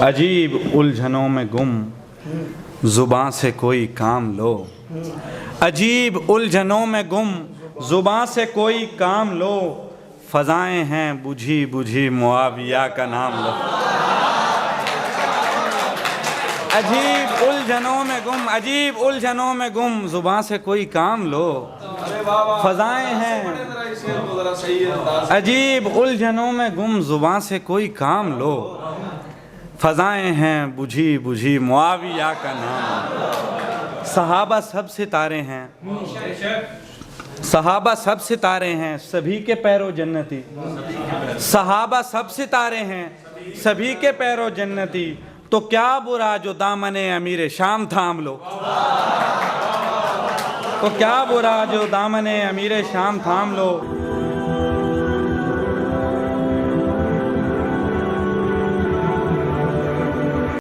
अजीब उलझनों में गुम ज़ुबां से कोई काम लो। अजीब उलझनों में गुम ज़ुबां से कोई काम लो। फ़ज़ाएँ हैं बुझी बुझी मुआविया का नाम लो। अजीब उलझनों में गुम, अजीब उलझनों में गुम ज़ुबां से कोई काम लो। फ़ज़ाएँ हैं अजीब उलझनों में गुम ज़ुबां से कोई काम लो। फ़ज़ाएँ हैं बुझी बुझी मुआविया का नाम। सहाबा सब सितारे हैं, सहाबा सब सितारे हैं, सभी के पैरों जन्नती। सहाबा सब सितारे हैं, सभी के पैरों जन्नती। तो क्या बुरा जो दामने अमीर शाम थाम लो। तो क्या बुरा जो दामने अमीर शाम थाम लो।